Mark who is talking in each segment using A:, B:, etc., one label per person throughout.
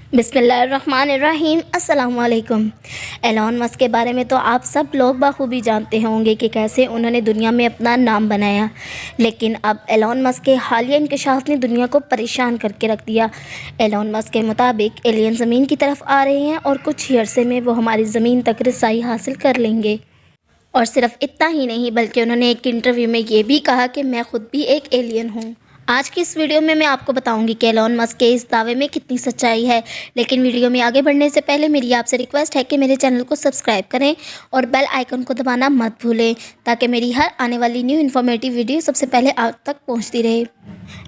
A: बिस्मिल्लाहिर्रहमानिर्रहीम। अस्सलाम वालेकुम। एलॉन मस्क के बारे में तो आप सब लोग बखूबी जानते होंगे कि कैसे उन्होंने दुनिया में अपना नाम बनाया, लेकिन अब एलॉन मस्क के हालिया इंकशाफ ने दुनिया को परेशान करके रख दिया। एलॉन मस्क के मुताबिक एलियन ज़मीन की तरफ आ रहे हैं और कुछ ही अरसे में वो हमारी ज़मीन तक रसाई हासिल कर लेंगे। और सिर्फ इतना ही नहीं, बल्कि उन्होंने एक इंटरव्यू में ये भी कहा कि मैं खुद भी एक एलियन हूँ। आज की इस वीडियो में मैं आपको बताऊंगी कि एलॉन मस्क के इस दावे में कितनी सच्चाई है। लेकिन वीडियो में आगे बढ़ने से पहले मेरी आपसे रिक्वेस्ट है कि मेरे चैनल को सब्सक्राइब करें और बेल आइकन को दबाना मत भूलें, ताकि मेरी हर आने वाली न्यू इन्फॉर्मेटिव वीडियो सबसे पहले आप तक पहुंचती रहे।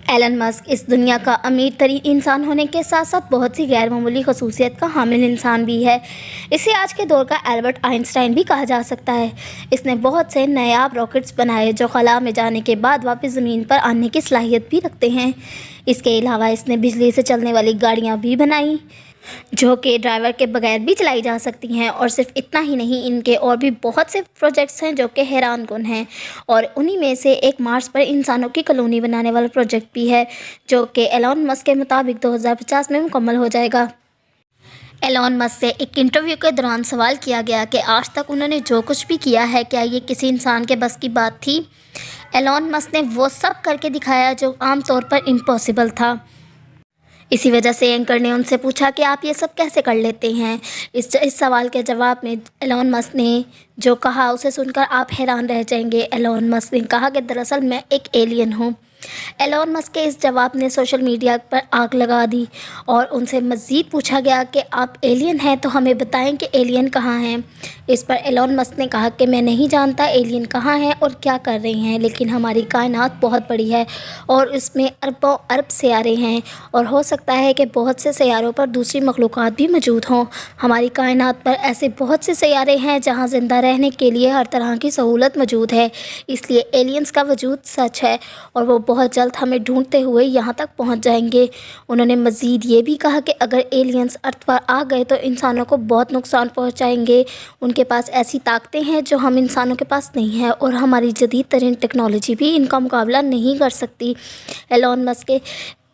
A: एलन मस्क इस दुनिया का अमीर तरीन इंसान होने के साथ साथ बहुत सी गैर मामूली खसूसियत का हामिल इंसान भी है। इसे आज के दौर का एल्बर्ट आइंस्टाइन भी कहा जा सकता है। इसने बहुत से नायाब रॉकेट्स बनाए जो खला में जाने के बाद वापस ज़मीन पर आने की सलाहियत भी रखते हैं। इसके अलावा इसने बिजली से चलने वाली गाड़ियाँ भी बनाई जो कि ड्राइवर के बगैर भी चलाई जा सकती हैं। और सिर्फ इतना ही नहीं, इनके और भी बहुत से प्रोजेक्ट्स हैं जो कि हैरान कुन हैं। और उन्हीं में से एक मार्स पर इंसानों की कॉलोनी बनाने वाला प्रोजेक्ट भी है, जो कि एलॉन मस्क के मुताबिक 2050 में मुकम्मल हो जाएगा। एलॉन मस्क से एक इंटरव्यू के दौरान सवाल किया गया कि आज तक उन्होंने जो कुछ भी किया है, क्या ये किसी इंसान के बस की बात थी। एलॉन मस्क ने वो सब करके दिखाया जो आमतौर पर इम्पॉसिबल था। इसी वजह से एंकर ने उनसे पूछा कि आप ये सब कैसे कर लेते हैं। इस सवाल के जवाब में एलॉन मस्क ने जो कहा उसे सुनकर आप हैरान रह जाएंगे। एलॉन मस्क ने कहा कि दरअसल मैं एक एलियन हूँ। एलॉन मस्क के इस जवाब ने सोशल मीडिया पर आग लगा दी और उनसे मज़ीद पूछा गया कि आप एलियन हैं तो हमें बताएं कि एलियन कहाँ हैं। इस पर एलॉन मस्क ने कहा कि मैं नहीं जानता एलियन कहाँ हैं और क्या कर रहे हैं, लेकिन हमारी कायनात बहुत बड़ी है और इसमें अरबों अरब सियारे हैं और हो सकता है कि बहुत से सियारों पर दूसरी मखलूक़ात भी मौजूद हों। हमारी कायनात पर ऐसे बहुत से सियारे हैं जहाँ ज़िंदा रहने के लिए हर तरह की सहूलत मौजूद है। इसलिए एलियंस का वजूद सच है और वो बहुत जल्द हमें ढूंढते हुए यहाँ तक पहुँच जाएंगे। उन्होंने मज़ीद ये भी कहा कि अगर एलियंस अर्थ पर आ गए तो इंसानों को बहुत नुकसान पहुँचाएंगे। उनके पास ऐसी ताकतें हैं जो हम इंसानों के पास नहीं है और हमारी जदीद तरीन टेक्नोलॉजी भी इनका मुकाबला नहीं कर सकती। एलॉन मस्क के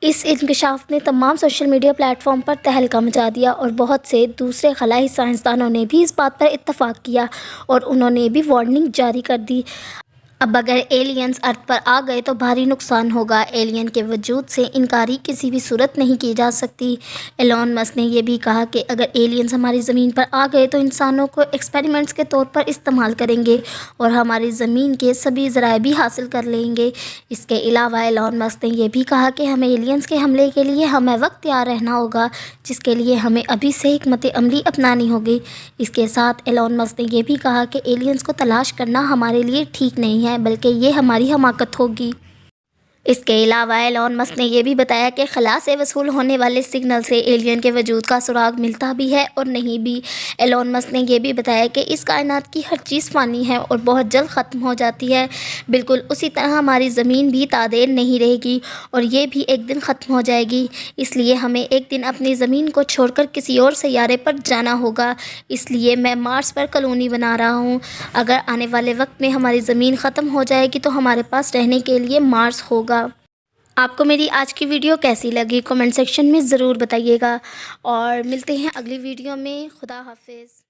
A: इस इंकशाफ ने तमाम सोशल मीडिया प्लेटफॉर्म पर तहलका मचा दिया और बहुत से दूसरे खलाई साइंसदानों ने भी इस बात पर इत्तफाक किया और उन्होंने भी वार्निंग जारी कर दी। अब अगर एलियंस अर्थ पर आ गए तो भारी नुकसान होगा। एलियन के वजूद से इनकारी किसी भी सूरत नहीं की जा सकती। एलॉन मस्क ने यह भी कहा कि अगर एलियंस हमारी ज़मीन पर आ गए तो इंसानों को एक्सपेरिमेंट्स के तौर पर इस्तेमाल करेंगे और हमारी ज़मीन के सभी ज़राए भी हासिल कर लेंगे। इसके अलावा एलॉन मस्क ने यह भी कहा कि हमें एलियंस के हमले के लिए हमें वक्त तैयार रहना होगा, जिसके लिए हमें अभी से हिकमत अमली अपनानी होगी। इसके साथ एलॉन मस्क ने यह भी कहा कि एलियंस को तलाश करना हमारे लिए ठीक नहीं है, बल्कि ये हमारी हमाकत होगी। इसके अलावा एलॉन मस्क ने यह भी बताया कि खला से वसूल होने वाले सिग्नल से एलियन के वजूद का सुराग मिलता भी है और नहीं भी। एलॉन मस्क ने यह भी बताया कि इस कायनात की हर चीज़ फ़ानी है और बहुत जल्द ख़त्म हो जाती है। बिल्कुल उसी तरह हमारी ज़मीन भी तादेर नहीं रहेगी और ये भी एक दिन ख़त्म हो जाएगी। इसलिए हमें एक दिन अपनी ज़मीन को छोड़कर किसी और सैयारे पर जाना होगा। इसलिए मैं मार्स पर कॉलोनी बना रहा हूँ। अगर आने वाले वक्त में हमारी ज़मीन ख़त्म हो जाएगी तो हमारे पास रहने के लिए मार्स होगा। आपको मेरी आज की वीडियो कैसी लगी कमेंट सेक्शन में ज़रूर बताइएगा और मिलते हैं अगली वीडियो में। खुदा हाफिज़।